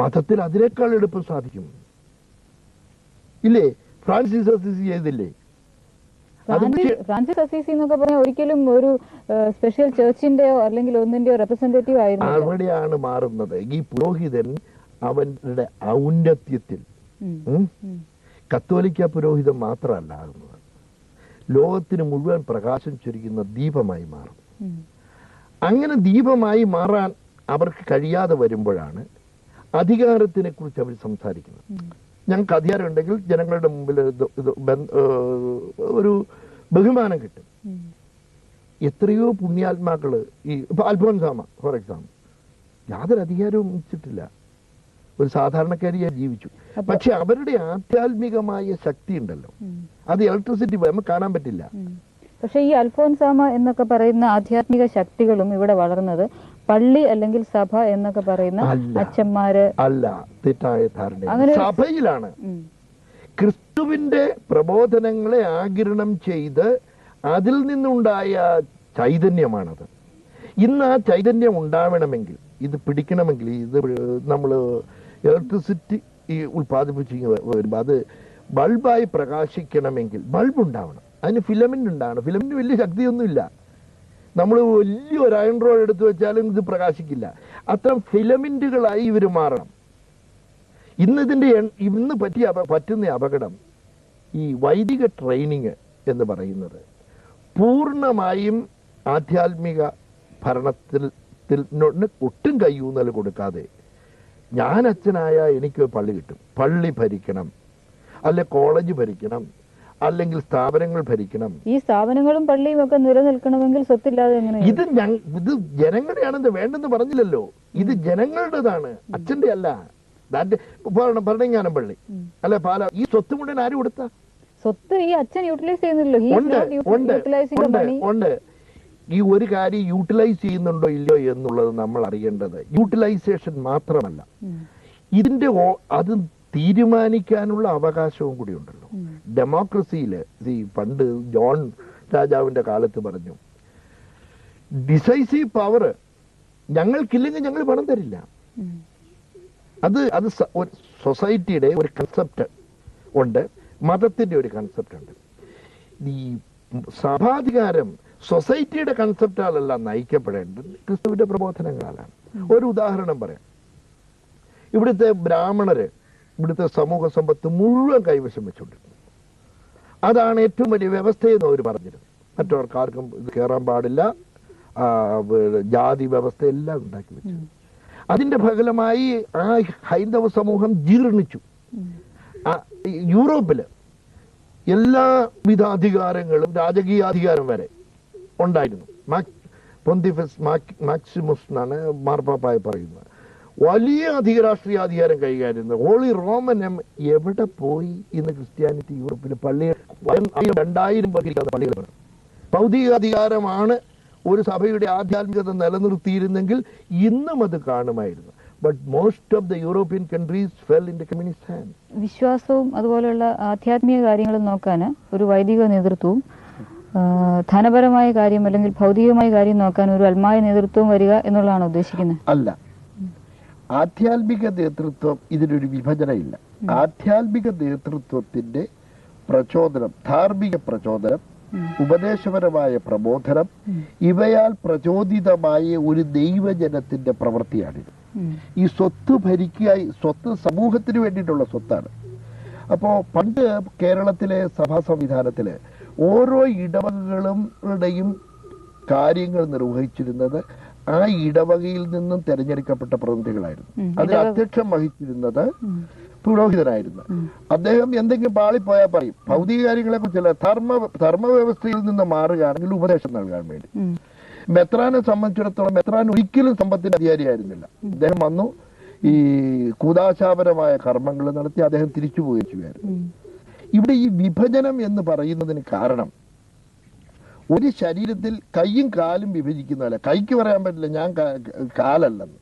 മതത്തിൽ അതിനേക്കാൾ എളുപ്പം സാധിക്കും. ഇല്ലേ? ഫ്രാൻസിസ് അസീസി ചെയ്തില്ലേ? ഫ്രാൻസിസ് അസീസി എന്നൊക്കെ പറഞ്ഞാൽ ഒരിക്കലും ഒരു സ്പെഷ്യൽ ചർച്ചിന്റെയോ അല്ലെങ്കിൽ ഒന്നിന്റെയോ റെപ്രസെന്റേറ്റീവ് ആയിരുന്നു. അവിടെയാണ് മാറുന്നത്. ഈ പുരോഹിതൻ അവന്റെ ഔന്നത്യത്തിൽ കത്തോലിക്ക പുരോഹിതൻ മാത്രമല്ല ആകുന്നത്, ലോകത്തിന് മുഴുവൻ പ്രകാശം ചൊരിയുന്ന ദീപമായി മാറും. അങ്ങനെ ദീപമായി മാറാൻ അവർക്ക് കഴിയാതെ വരുമ്പോഴാണ് അധികാരത്തിനെ കുറിച്ച് അവർ സംസാരിക്കുന്നത്. ഞങ്ങൾക്ക് അധികാരം ഉണ്ടെങ്കിൽ ജനങ്ങളുടെ മുമ്പിൽ ഒരു ബഹുമാനം കിട്ടും. എത്രയോ പുണ്യാത്മാക്കള് ഇപ്പൊ അൽഫോൻസാമ ഫോർ എക്സാമ്പിൾ യാതൊരു അധികാരവും വെച്ചിട്ടില്ല, ഒരു സാധാരണക്കാരിയായി ജീവിച്ചു. പക്ഷെ അവരുടെ ആധ്യാത്മികമായ ശക്തി ഉണ്ടല്ലോ, അത് ഇലക്ട്രിസിറ്റി നമുക്ക് കാണാൻ പറ്റില്ല. പക്ഷെ ഈ അൽഫോൻസാമ എന്നൊക്കെ പറയുന്ന ആധ്യാത്മിക ശക്തികളും ഇവിടെ വളർന്നത് പള്ളി അല്ലെങ്കിൽ സഭ എന്നൊക്കെ പറയുന്ന അച്ഛന്മാര് അല്ല, തെറ്റായ ധാരണ. സഭയിലാണ് ക്രിസ്തുവിന്റെ പ്രബോധനങ്ങളെ ആഗിരണം ചെയ്ത് അതിൽ നിന്നുണ്ടായ ചൈതന്യമാണത്. ഇന്ന് ആ ചൈതന്യം ഉണ്ടാവണമെങ്കിൽ, ഇത് പിടിക്കണമെങ്കിൽ, ഇത് നമ്മൾ ഇലക്ട്രിസിറ്റി ഉൽപ്പാദിപ്പിച്ച് വരുമ്പോൾ അത് ബൾബായി പ്രകാശിക്കണമെങ്കിൽ ബൾബ് ഉണ്ടാവണം. അതിന് ഫിലമെന്റ് ഉണ്ടാവണം. ഫിലമെന്റ് വലിയ ശക്തിയൊന്നുമില്ല. നമ്മൾ വലിയൊരു അയൺ റോഡ് എടുത്തു വെച്ചാലും ഇത് പ്രകാശിക്കില്ല. അത്തരം ഫിലമെന്റുകളായി ഇവർ മാറണം. ഇന്ന് പറ്റുന്ന അപകടം ഈ വൈദിക ട്രെയിനിങ് എന്ന് പറയുന്നത് പൂർണ്ണമായും ആധ്യാത്മിക ഭരണത്തിൽ ഒട്ടും കയ്യൂന്നൽ കൊടുക്കാതെ, ഞാൻ അച്ഛനായ എനിക്ക് പള്ളി കിട്ടും, പള്ളി ഭരിക്കണം, അല്ലെ കോളേജ് ഭരിക്കണം, അല്ലെങ്കിൽ സ്ഥാപനങ്ങൾ ഭരിക്കണം. ഈ സ്ഥാപനങ്ങളും പള്ളിയും ഒക്കെ നിലനിൽക്കണമെങ്കിൽ സ്വത്തില്ലാതെ ഇത് ജനങ്ങളുടെയാണെന്ന് വേണ്ടെന്ന് പറഞ്ഞില്ലല്ലോ. ഇത് ജനങ്ങളുടേതാണ്, അച്ഛന്റെ അല്ല. ഭരണങ്ങാനം പള്ളി അല്ലെ പാല, ഈ സ്വത്ത് മുഴുവൻ ആരും കൊടുത്ത സ്വത്ത് ഈ അച്ഛൻ യൂട്ടിലൈസ് ചെയ്യുന്നില്ലല്ലോ. ഉണ്ട്. ഈ ഒരു കാര്യം യൂട്ടിലൈസ് ചെയ്യുന്നുണ്ടോ ഇല്ലയോ എന്നുള്ളത് നമ്മൾ അറിയേണ്ടത് യൂട്ടിലൈസേഷൻ മാത്രമല്ല, ഇതിന്റെ അത് തീരുമാനിക്കാനുള്ള അവകാശവും കൂടി ഉണ്ടല്ലോ. ഡെമോക്രസിയില് പണ്ട് ജോൺ രാജാവിന്റെ കാലത്ത് പറഞ്ഞു, ഡിസൈസീവ് പവർ ഞങ്ങൾക്കില്ലെങ്കിൽ ഞങ്ങൾ പണം തരില്ല. അത് സൊസൈറ്റിയുടെ ഒരു കൺസെപ്റ്റ് ഉണ്ട്, മതത്തിന്റെ ഒരു കൺസെപ്റ്റ് ഉണ്ട്. ഈ സഭാധികാരം സൊസൈറ്റിയുടെ കൺസെപ്റ്റാലല്ല നയിക്കപ്പെടേണ്ടത്, ക്രിസ്തുവിന്റെ പ്രബോധനങ്ങളാലാണ്. ഒരു ഉദാഹരണം പറയാം. ഇവിടുത്തെ ബ്രാഹ്മണര് ഇവിടുത്തെ സമൂഹ സമ്പത്ത് മുഴുവൻ കൈവശം വെച്ചുകൊണ്ടിരുന്നു. അതാണ് ഏറ്റവും വലിയ വ്യവസ്ഥയെന്ന് അവർ പറഞ്ഞിരുന്നു. മറ്റവർക്ക് ആർക്കും ഇത് കയറാൻ പാടില്ല, ജാതി വ്യവസ്ഥ എല്ലാം ഉണ്ടാക്കി വെച്ചു. അതിന്റെ ഫലമായി ആ ഹൈന്ദവ സമൂഹം ജീർണിച്ചു. യൂറോപ്പില് എല്ലാവിധ അധികാരങ്ങളും രാജകീയാധികാരം വരെ ഉണ്ടായിരുന്നു. പൊന്തിഫസ് മാക്സിമസ് എന്നാണ് മാർപ്പാപ്പായി പറയുന്നത്. വലിയ രാഷ്ട്രീയാധികാരം കൈകാര്യം. ഹോളി റോമൻ എവിടെ പോയി ഇന്ന് ക്രിസ്ത്യാനിറ്റി? യൂറോപ്പിലെ പള്ളി 2000 പള്ളികൾ. ഭൗതികാധികാരമാണ് ഒരു സഭയുടെ ആധ്യാത്മികത നിലനിർത്തിയിരുന്നെങ്കിൽ ഇന്നും അത് കാണുമായിരുന്നു. But most of the European countries fell in the communist hand. വിശ്വാസവും അതുപോലെയുള്ള ആധ്യാത്മിക കാര്യങ്ങളും നോക്കാൻ ഒരു വൈദിക നേതൃത്വവും ധനപരമായ കാര്യം അല്ലെങ്കിൽ ഭൗതികമായ കാര്യം നോക്കാൻ ഒരു അൽമായ നേതൃത്വവും വരിക എന്നുള്ളതാണ് ഉദ്ദേശിക്കുന്നത്? അല്ല, ആധ്യാത്മിക നേതൃത്വം ഇതിനൊരു വിഭജനമില്ല. ആധ്യാത്മിക നേതൃത്വത്തിന്റെ പ്രചോദനം, ധാർമ്മിക പ്രചോദനം, ഉപദേശപരമായ പ്രബോധനം, ഇവയാൽ പ്രചോദിതമായ ഒരു ദൈവജനത്തിന്റെ പ്രവൃത്തിയാണിത്. ഈ സ്വത്ത് ഭരിക്കുക, സ്വത്ത് സമൂഹത്തിന് വേണ്ടിയിട്ടുള്ള സ്വത്താണ്. അപ്പോ പണ്ട് കേരളത്തിലെ സഭാ സംവിധാനത്തില് ഓരോ ഇടവകകളുടെയും കാര്യങ്ങൾ നിർവഹിച്ചിരുന്നത് ആ ഇടവകയിൽ നിന്നും തെരഞ്ഞെടുക്കപ്പെട്ട പ്രതിനിധികളായിരുന്നു. അതിൽ അധ്യക്ഷം വഹിച്ചിരുന്നത് പുരോഹിതനായിരുന്നു. അദ്ദേഹം എന്തെങ്കിലും പാളിപ്പോയാൽ പറയും. ഭൗതിക കാര്യങ്ങളെ കുറിച്ചല്ല, ധർമ്മവ്യവസ്ഥയിൽ നിന്ന് മാറുകയാണെങ്കിൽ ഉപദേശം നൽകാൻ വേണ്ടി. മെത്രാനെ സംബന്ധിച്ചിടത്തോളം മെത്രാൻ ഒരിക്കലും സമ്പത്തിന്റെ അധികാരിയായിരുന്നില്ല. അദ്ദേഹം വന്നു, ഈ കൂദാശാപരമായ കർമ്മങ്ങൾ നടത്തി അദ്ദേഹം തിരിച്ചു പോയിരിക്കുകയായിരുന്നു. ഇവിടെ ഈ വിഭജനം എന്ന് പറയുന്നതിന് കാരണം, ഒരു ശരീരത്തിൽ കൈയും കാലും വിഭജിക്കുന്നതല്ല. കൈക്ക് പറയാൻ പറ്റില്ല ഞാൻ കാലല്ലെന്ന്.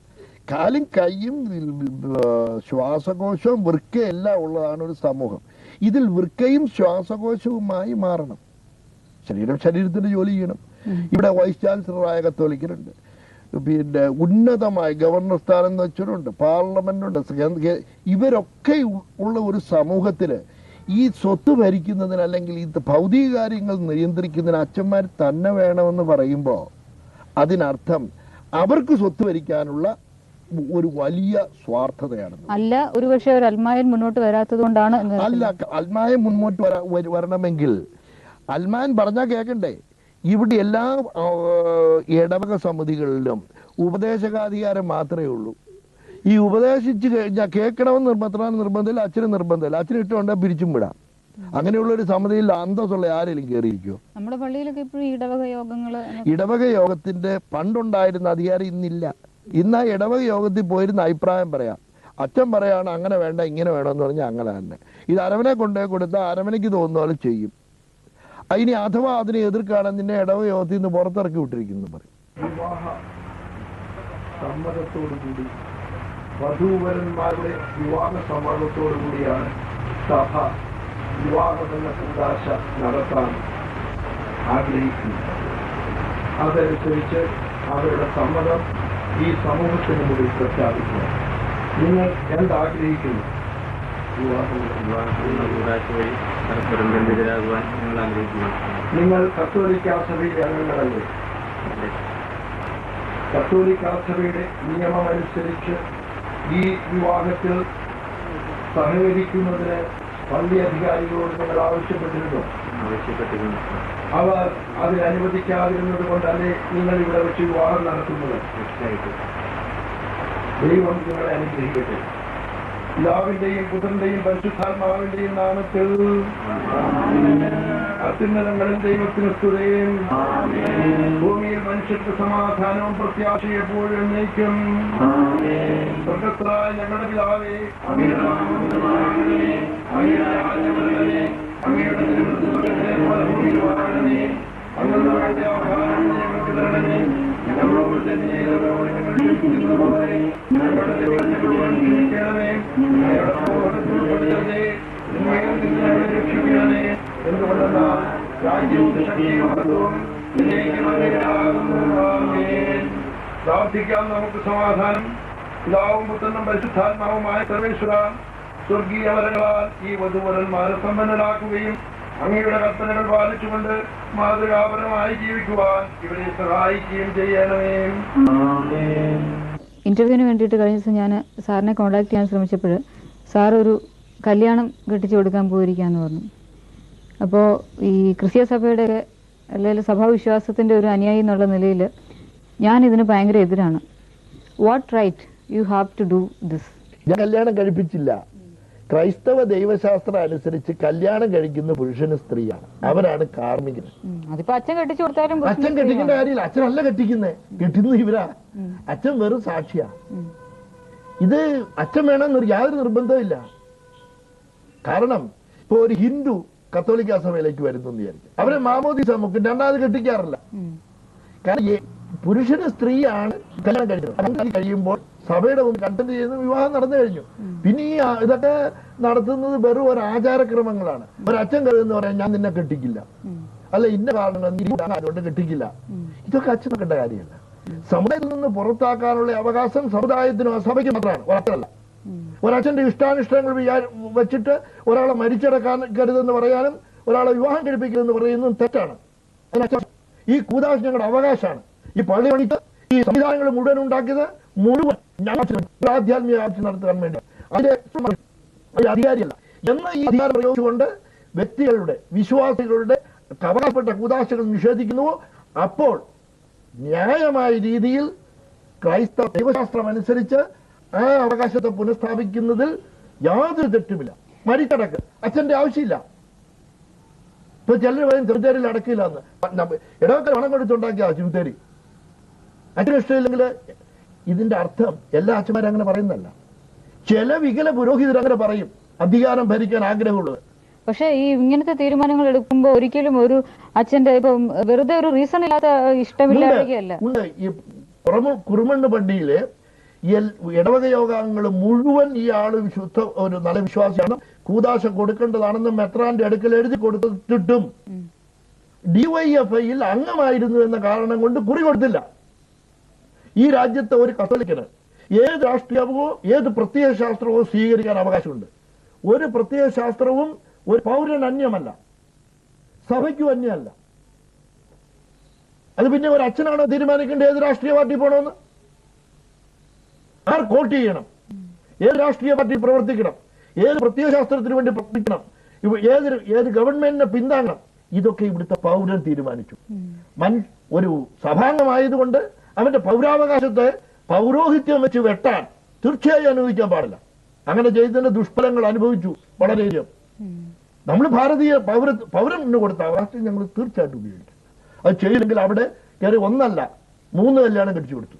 കാലും കൈയും ശ്വാസകോശവും വൃക്കയും എല്ലാം ഉള്ളതാണ് ഒരു സമൂഹം. ഇതിൽ വൃക്കയും ശ്വാസകോശവുമായി മാറണം. ശരീരത്തിന്റെ ജോലി ചെയ്യണം. ഇവിടെ വൈസ് ചാൻസലറായ കത്തോലിക്കരുണ്ട്, പിന്നെ ഉന്നതമായ ഗവർണർ സ്ഥാനം വെച്ചവരുണ്ട്, പാർലമെന്റുണ്ട്. ഇവരൊക്കെ ഉള്ള ഒരു സമൂഹത്തില് ഈ സ്വത്ത് ഭരിക്കുന്നതിന് അല്ലെങ്കിൽ ഈ ഭൗതിക കാര്യങ്ങൾ നിയന്ത്രിക്കുന്നതിന് അച്ഛന്മാർ തന്നെ വേണമെന്ന് പറയുമ്പോൾ അതിനർത്ഥം അവർക്ക് സ്വത്ത് ഭരിക്കാനുള്ള ഒരു വലിയ സ്വാർത്ഥതയാണ്. അല്ല, ഒരുപക്ഷെ ഒരു അൽമായൻ മുന്നോട്ട് വരാത്തത് കൊണ്ടാണ്. അല്ല, അൽമായൻ മുന്നോട്ട് വരണമെങ്കിൽ അൽമായൻ പറഞ്ഞാൽ കേൾക്കണ്ടേ? ഇവിടെ എല്ലാ ഇടവക സമിതികളിലും ഉപദേശകാധികാരം മാത്രമേ ഉള്ളൂ. ഈ ഉപദേശിച്ച് കഴിഞ്ഞാൽ കേൾക്കണമെന്ന് നിർബന്ധമില്ല, അച്ഛന് നിർബന്ധമില്ല. അച്ഛന് ഇട്ടുകൊണ്ട് പിരിച്ചും വിടാം. അങ്ങനെയുള്ള ഒരു സമിതിയിൽ അന്തസ്സുള്ള ആരെങ്കിലും കയറിയിരിക്കുമോ? നമ്മുടെ പള്ളിയിലൊക്കെ ഇപ്പോഴും ഇടവക യോഗത്തിന്റെ പണ്ടുണ്ടായിരുന്ന അധികാരം ഇന്നില്ല. ഇന്ന് ആ ഇടവക യോഗത്തിൽ പോയിരുന്ന അഭിപ്രായം പറയാം. അച്ഛൻ പറയാണ് അങ്ങനെ വേണ്ട ഇങ്ങനെ വേണമെന്ന് പറഞ്ഞാൽ അങ്ങനെ തന്നെ. ഇത് അരവനെ കൊണ്ടേ കൊടുത്താൽ അരവനയ്ക്ക് തോന്നുന്ന പോലെ ചെയ്യും. ഇനി അഥവാ അതിനെ എതിർക്കാണ് നിന്നെ ഇടവക യോഗത്തിൽ നിന്ന് പുറത്തിറക്കി വിട്ടിരിക്കുന്നു പറയും. വിവാഹ സമ്മതത്തോടുകൂടി വധൂവരന്മാരുടെ വിവാഹ സമ്മതത്തോടുകൂടിയാണ് സഭ വിവാഹമെന്ന കൂദാശ നടത്താൻ ആഗ്രഹിക്കുന്നത്. അതനുസരിച്ച് അവരുടെ സമ്മതം ഈ സമൂഹത്തിന് മുന്നിൽ പ്രഖ്യാപിക്കുക. നിങ്ങൾ എന്താഗ്രഹിക്കുന്നു? നിങ്ങൾ കത്തോലിക്കാ സഭയിലെ അംഗങ്ങളല്ലേ? കത്തോലിക്കാ സഭയുടെ നിയമമനുസരിച്ച് ഈ വിവാഹത്തിൽ സഹകരിക്കുന്നതിന് പള്ളി അധികാരികളോട് നിങ്ങൾ ആവശ്യപ്പെട്ടിരുന്നു. അവർ അതിനനുവദിക്കാതിരുന്നത് കൊണ്ടല്ലേ നിങ്ങൾ ഇവിടെ വെച്ച് വിവാഹം നടത്തുന്നത്? ദൈവം നിങ്ങളെ അനുഗ്രഹിക്കട്ടെ. പിതാവിന്റെയും പുത്രന്റെയും പരിശുദ്ധാത്മാവിന്റെയും നാമത്തിൽ അത്യുന്നതങ്ങളിൽ ദൈവത്തിന് സ്തുതിയും ഭൂമിയിൽ മനുഷ്യർക്ക് സമാധാനവും പ്രത്യാശയും എപ്പോഴും എന്നേക്കും. സ്വർഗ്ഗസ്ഥനായ ഞങ്ങളുടെ പിതാവേ, അങ്ങയുടെ അങ്ങയുടെ വേണ്ട ആഹാരം ഞങ്ങൾക്ക് തരണമേ. ഞങ്ങളോട് തന്നെ ക്ഷമിക്കണമേ. രക്ഷിക്കണമേ. എന്തുകൊണ്ടെന്നാൽ രാജ്യവും ശക്തിയും മഹത്വവും പ്രാർത്ഥിക്കാം. നമുക്ക് സമാധാനം. പിതാവും പുത്രനും പരിശുദ്ധാത്മാവുമായ സർവേശ്വര, സ്വർഗീയ വരങ്ങളാൽ ഈ വധുവരന്മാരെ സമ്പന്നരാക്കുകയും അങ്ങയുടെ കൽപ്പനകൾ പാലിച്ചുകൊണ്ട് മാതൃകാപരമായി ജീവിക്കുവാൻ ഇവരെ സഹായിക്കുകയും ചെയ്യണമേ. ഇന്റർവ്യൂവിന് വേണ്ടിയിട്ട് കഴിഞ്ഞ ദിവസം ഞാൻ സാറിനെ കോൺടാക്ട് ചെയ്യാൻ ശ്രമിച്ചപ്പോൾ സാർ ഒരു കല്യാണം കെട്ടിച്ചു കൊടുക്കാൻ പോയിരിക്കാന്ന് പറഞ്ഞു. അപ്പോൾ ഈ ക്രിസ്തീയ സഭയുടെ അല്ലെങ്കിൽ സഭാവിശ്വാസത്തിൻ്റെ ഒരു അനുയായി എന്നുള്ള നിലയിൽ ഞാൻ ഇതിന് ഭയങ്കര എതിരാണ്. What right you have to do this? ഞാൻ കല്യാണം കഴിപ്പിച്ചില്ല. ക്രൈസ്തവ ദൈവശാസ്ത്രം അനുസരിച്ച് കല്യാണം കഴിക്കുന്ന പുരുഷന് സ്ത്രീയാണ്. അവരാണ് കാർമ്മികൻ. അതിപ്പോ അച്ഛൻ കെട്ടിച്ചു കൊടുത്താലും അച്ഛൻ കെട്ടിക്കേണ്ട കാര്യമില്ല. അച്ഛനല്ല കെട്ടിക്കുന്നേ, കെട്ടുന്നത് ഇവരാ. അച്ഛൻ വെറും സാക്ഷിയാ. ഇത് അച്ഛൻ വേണമെന്നൊരു യാതൊരു നിർബന്ധമില്ല. കാരണം ഇപ്പൊ ഒരു ഹിന്ദു കത്തോലിക്ക സഭയിലേക്ക് വരുന്നു എന്ന് വിചാരിക്കും, അവരെ മാമോദീസ മുക്കും, രണ്ടാമത് കെട്ടിക്കാറില്ല. കാരണം പുരുഷന് സ്ത്രീയാണ് കല്യാണം കഴിച്ചത്. കഴിയുമ്പോൾ സഭയുടെ മുമ്പ് കണ്ടന്റ് ചെയ്യുന്ന വിവാഹം നടന്നു കഴിഞ്ഞു. പിന്നെ ഈ ഇതൊക്കെ നടത്തുന്നത് വെറും ഒരു ആചാരക്രമങ്ങളാണ്. ഒരച്ഛൻ കരുതെന്ന് പറയാൻ ഞാൻ നിന്നെ കെട്ടിക്കില്ല, അല്ല ഇന്ന കാരണം അതുകൊണ്ട് കെട്ടിക്കില്ല. ഇതൊക്കെ അച്ഛൻ നോക്കേണ്ട കാര്യമല്ല. സമുദായത്തിൽ നിന്ന് പുറത്താക്കാനുള്ള അവകാശം സമുദായത്തിനും സഭയ്ക്ക് മാത്രമാണ്, ഒരച്ഛനല്ല. ഒരച്ഛന്റെ ഇഷ്ടാനിഷ്ടങ്ങൾ വെച്ചിട്ട് ഒരാളെ മരിച്ചടക്കരുതെന്ന് പറയാനും ഒരാളെ വിവാഹം കഴിപ്പിക്കരുതെന്ന് പറയുന്നതും തെറ്റാണ്. ഈ കൂദാശ ഞങ്ങളുടെ അവകാശമാണ്. ഈ പള്ളി പണിക്ക് ഈ സംവിധാനങ്ങൾ മുഴുവൻ ഉണ്ടാക്കിയത് മുഴുവൻ ആധ്യാത്മിക ആവശ്യം നടത്താൻ വേണ്ടി. അതിന്റെ അധികാരിയല്ല എന്ന ഈ അധികാരം പ്രയോഗിച്ചുകൊണ്ട് വ്യക്തികളുടെ വിശ്വാസികളുടെ അവകാശപ്പെട്ട കൂദാശകൾ നിഷേധിക്കുന്നുവോ അപ്പോൾ ന്യായമായ രീതിയിൽ ക്രൈസ്തവ ദൈവശാസ്ത്രം അനുസരിച്ച് ആ അവകാശത്തെ പുനഃസ്ഥാപിക്കുന്നതിൽ യാതൊരു തെറ്റുമില്ല. മരിക്കടക്ക് അച്ഛന്റെ ആവശ്യമില്ല. ഇപ്പൊ ചിലർ പറയും ചെറുതേരിയിൽ അടക്കില്ല എന്ന്. ഇടവൊക്കെ പണം കൊടുത്തുണ്ടാക്കിയ ചെറുതേരി അച്ഛന് ഇഷ്ടമില്ലെങ്കിൽ ഇതിന്റെ അർത്ഥം എല്ലാ അച്ഛന്മാരും അങ്ങനെ പറയുന്നതല്ല. ചില വികല പുരോഹിതർ അങ്ങനെ പറയും, അധികാരം ഭരിക്കാൻ ആഗ്രഹമുള്ളത്. പക്ഷെ ഈ ഇങ്ങനത്തെ തീരുമാനങ്ങൾ എടുക്കുമ്പോൾ ഒരിക്കലും ഒരു അച്ഛന്റെ ഇപ്പം വെറുതെ ഒരു റീസൺ ഇല്ലാത്ത ഇഷ്ടമില്ലാതെയല്ല. ഈ കുറുമണ്ണ് പള്ളിയിലെ ഇടവക യോഗാംഗങ്ങൾ മുഴുവൻ ഈ ആള് ഒരു നല്ല വിശ്വാസിയാണ്, കൂദാശ കൊടുക്കേണ്ടതാണെന്ന് മെത്രാന്റെ അടുക്കൽ എഴുതി കൊടുത്തിട്ടും DYFIയിൽ അംഗമായിരുന്നു എന്ന കാരണം കൊണ്ട് കുറി കൊടുത്തില്ല. ഈ രാജ്യത്തെ ഒരു കത്തോലിക്കന് ഏത് രാഷ്ട്രീയമോ ഏത് പ്രത്യയ ശാസ്ത്രമോ സ്വീകരിക്കാൻ അവകാശമുണ്ട്. ഒരു പ്രത്യയ ശാസ്ത്രവും ഒരു പൗരൻ അന്യമല്ല, സഭയ്ക്കും അന്യമല്ല. അത് പിന്നെ ഒരു അച്ഛനാണോ തീരുമാനിക്കേണ്ടത് ഏത് രാഷ്ട്രീയ പാർട്ടി പോകണമെന്ന്? ആർ വോട്ട് ചെയ്യണം, ഏത് രാഷ്ട്രീയ പാർട്ടി പ്രവർത്തിക്കണം, ഏത് പ്രത്യയശാസ്ത്രത്തിന് വേണ്ടി പ്രവർത്തിക്കണം, ഏത് ഗവൺമെന്റിനെ പിന്താങ്ങണം, ഇതൊക്കെ ഇവിടുത്തെ പൗരൻ തീരുമാനിച്ചു. ഒരു സഭാംഗമായതുകൊണ്ട് അവന്റെ പൗരാവകാശത്തെ പൗരോഹിത്യം വെച്ച് വെട്ടാൻ തീർച്ചയായും അനുവദിക്കാൻ പാടില്ല. അങ്ങനെ ചെയ്തതിന്റെ ദുഷ്ഫലങ്ങൾ അനുഭവിച്ചു വളരെയധികം. നമ്മൾ ഭാരതീയ പൗരന് കൊടുത്ത അവകാശം ഞങ്ങൾ തീർച്ചയായിട്ടും ഉപയോഗിക്കും. അത് ചെയ്യില്ലെങ്കിൽ അവിടെ കയറി 1 അല്ല 3 കല്യാണം കഴിച്ചു കൊടുത്തു.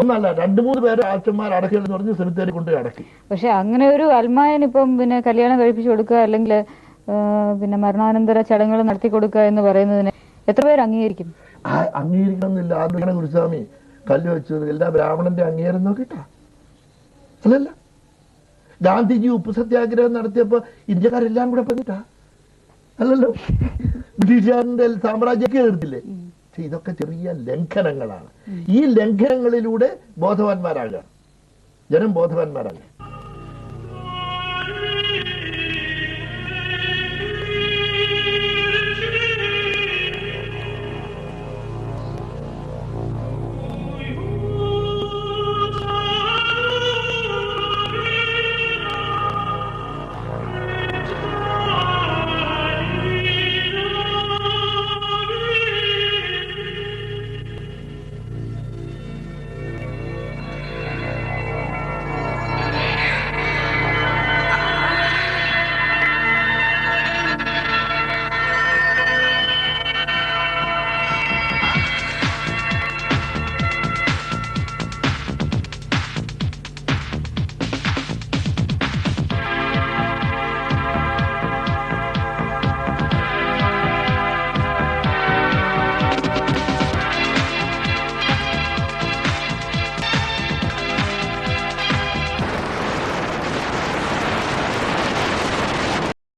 1 അല്ല 2-3 പേര് അച്ഛന്മാർ അടക്കിയെന്ന് പറഞ്ഞ് സെമിത്തേരി കൊണ്ട് അടക്കി. പക്ഷെ അങ്ങനെ ഒരു അൽമായൻ ഇപ്പം പിന്നെ കല്യാണം കഴിപ്പിച്ചു കൊടുക്കുക അല്ലെങ്കിൽ പിന്നെ മരണാനന്തര ചടങ്ങുകൾ നടത്തി കൊടുക്കുക എന്ന് പറയുന്നതിന് എത്ര പേര് അംഗീകരിക്കും? അംഗീകരിക്കണമെന്നില്ല. ആദ്യം ഗുരുസ്വാമി കല്ല് വെച്ചത് എല്ലാ ബ്രാഹ്മണന്റെ അംഗീകാരം നോക്കിട്ടാ അല്ലല്ല. ഗാന്ധിജി ഉപ്പ് സത്യാഗ്രഹം നടത്തിയപ്പോ ഇന്ത്യക്കാരെല്ലാം കൂടെ പറഞ്ഞിട്ടാ അല്ലല്ലോ. ബ്രിട്ടീഷുകാരന്റെ സാമ്രാജ്യമൊക്കെ എതിർത്തില്ലേ? ഇതൊക്കെ ചെറിയ ലംഘനങ്ങളാണ്. ഈ ലംഘനങ്ങളിലൂടെ ബോധവാന്മാരാകുക, ജനം ബോധവാന്മാരാകുക.